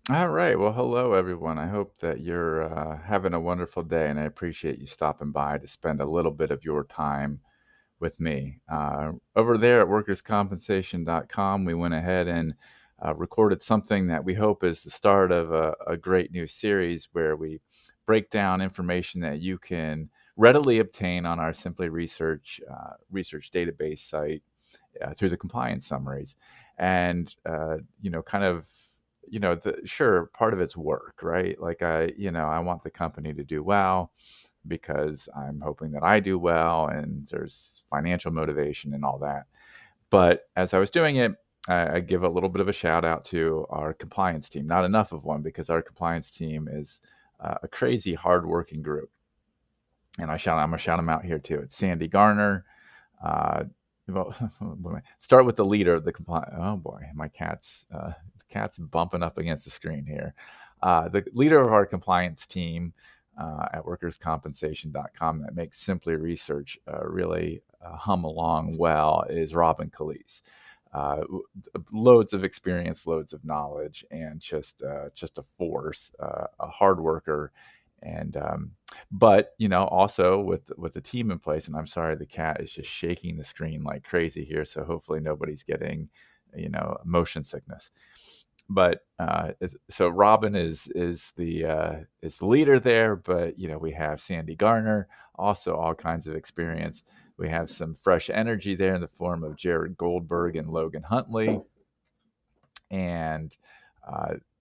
All right. Well, hello, everyone. I hope that you're having a wonderful day, and I appreciate you stopping by to spend a little bit of your time with me. Over there at workerscompensation.com, we went ahead and recorded something that we hope is the start of a great new series where we break down information that you can readily obtain on our Simply Research research database site through the compliance summaries. And, kind of, sure, part of it's work, right? Like I want the company to do well because I'm hoping that I do well and there's financial motivation and all that. But as I was doing it, I give a little bit of a shout out to our compliance team. Not enough of one because our compliance team is a crazy hardworking group. And I'm gonna shout them out here too. It's Sandy Garner. Uh, well, start with the leader of the compliance. Oh boy, the cat's bumping up against the screen here. The leader of our compliance team at workerscompensation.com that makes Simply Research really hum along well is Robin Calise. Uh, Loads of experience, loads of knowledge, and just a force, a hard worker, and but also with the team in place. And I'm sorry, the cat is just shaking the screen like crazy here, so hopefully nobody's getting motion sickness. But so Robin is the leader there, but we have Sandy Garner, also all kinds of experience. We have some fresh energy there in the form of Jared Goldberg and Logan Huntley. And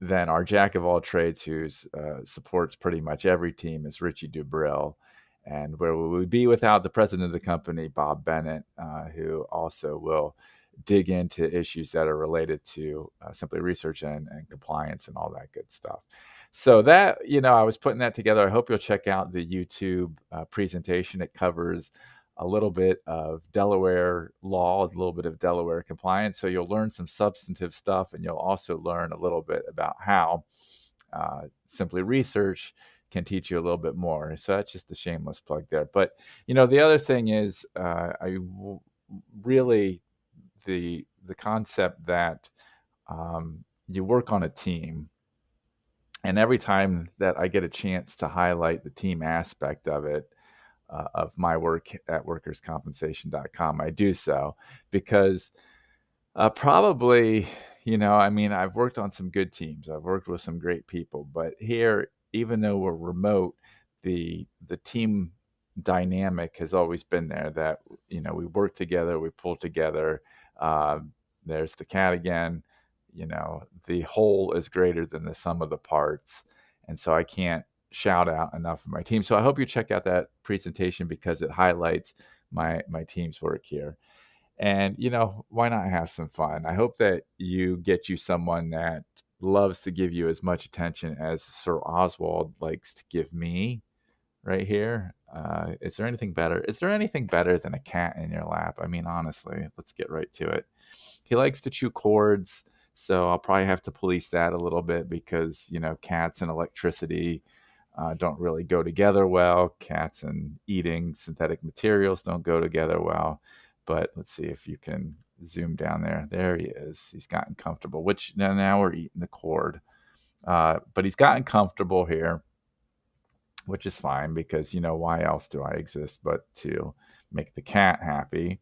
then our jack of all trades, who supports pretty much every team, is Richie Dubril. And where will we be without the president of the company, Bob Bennett, who also will dig into issues that are related to Simply Research and compliance and all that good stuff. So that, I was putting that together. I hope you'll check out the YouTube presentation. It covers a little bit of Delaware law, a little bit of Delaware compliance. So you'll learn some substantive stuff, and you'll also learn a little bit about how Simply Research can teach you a little bit more. So that's just a shameless plug there. But the other thing is, really the concept that you work on a team, and every time that I get a chance to highlight the team aspect of my work at workerscompensation.com, I do so because probably, I've worked on some good teams. I've worked with some great people, but here, even though we're remote, the team dynamic has always been there. That we work together, we pull together. Uh, there's the cat again. The whole is greater than the sum of the parts, and so I can't shout out enough of my team. So I hope you check out that presentation because it highlights my team's work here. And why not have some fun? I hope that you get you someone that loves to give you as much attention as Sir Oswald likes to give me right here. Is there anything better? Is there anything better than a cat in your lap? I mean, honestly, let's get right to it. He likes to chew cords, so I'll probably have to police that a little bit because cats and electricity don't really go together well. Cats and eating synthetic materials don't go together well. But let's see if you can zoom down there. There he is. He's gotten comfortable, which now we're eating the cord. But he's gotten comfortable here, which is fine because, why else do I exist but to make the cat happy?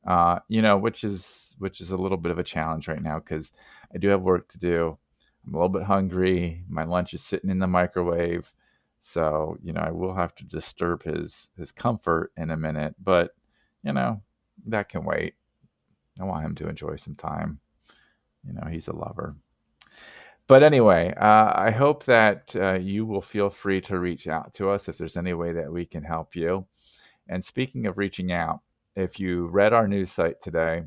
Which is a little bit of a challenge right now because I do have work to do. I'm a little bit hungry. My lunch is sitting in the microwave. So, I will have to disturb his comfort in a minute, but you know, that can wait. I want him to enjoy some time. He's a lover. But anyway, I hope that you will feel free to reach out to us if there's any way that we can help you. And speaking of reaching out, if you read our news site today,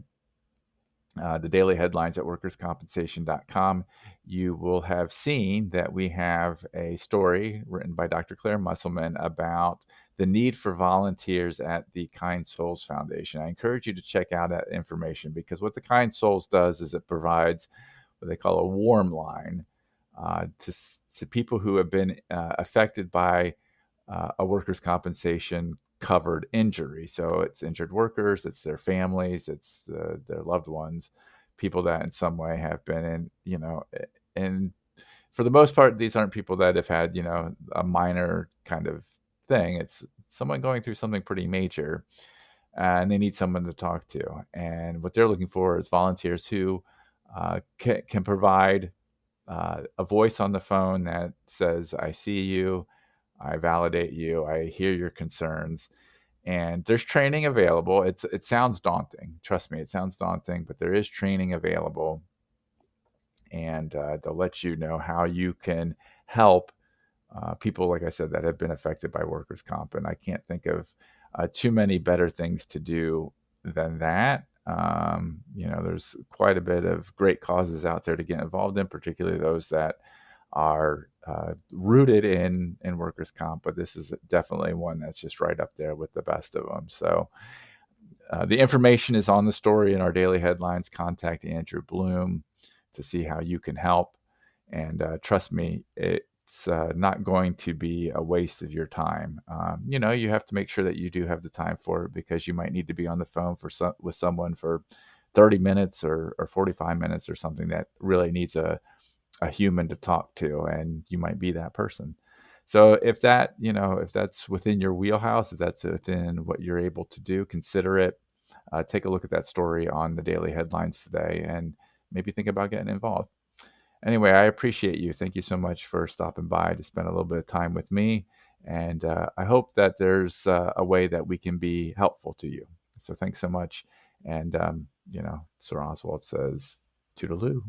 the daily headlines at workerscompensation.com, you will have seen that we have a story written by Dr. Claire Musselman about the need for volunteers at the Kind Souls Foundation. I encourage you to check out that information because what the Kind Souls does is it provides what they call a warm line to people who have been affected by a workers' compensation covered injury. So it's injured workers, it's their families, it's their loved ones, people that in some way have been in for the most part, these aren't people that have had, a minor kind of thing. It's someone going through something pretty major, and they need someone to talk to. And what they're looking for is volunteers who can provide a voice on the phone that says, I see you, I validate you, I hear your concerns. And there's training available. It sounds daunting. Trust me, it sounds daunting, but there is training available, and they'll let you know how you can help people, like I said, that have been affected by workers' comp. And I can't think of too many better things to do than that. There's quite a bit of great causes out there to get involved in, particularly those that are rooted in workers' comp. But this is definitely one that's just right up there with the best of them. So the information is on the story in our daily headlines. Contact Andrew Bloom to see how you can help. And trust me, it's not going to be a waste of your time. You have to make sure that you do have the time for it, because you might need to be on the phone with someone for 30 minutes or 45 minutes or something that really needs a human to talk to, and you might be that person. So if that's within your wheelhouse, if that's within what you're able to do, consider it. Take a look at that story on the daily headlines today, and maybe think about getting involved. Anyway, I appreciate you. Thank you so much for stopping by to spend a little bit of time with me. And I hope that there's a way that we can be helpful to you. So thanks so much. And, Sir Oswald says, toodaloo.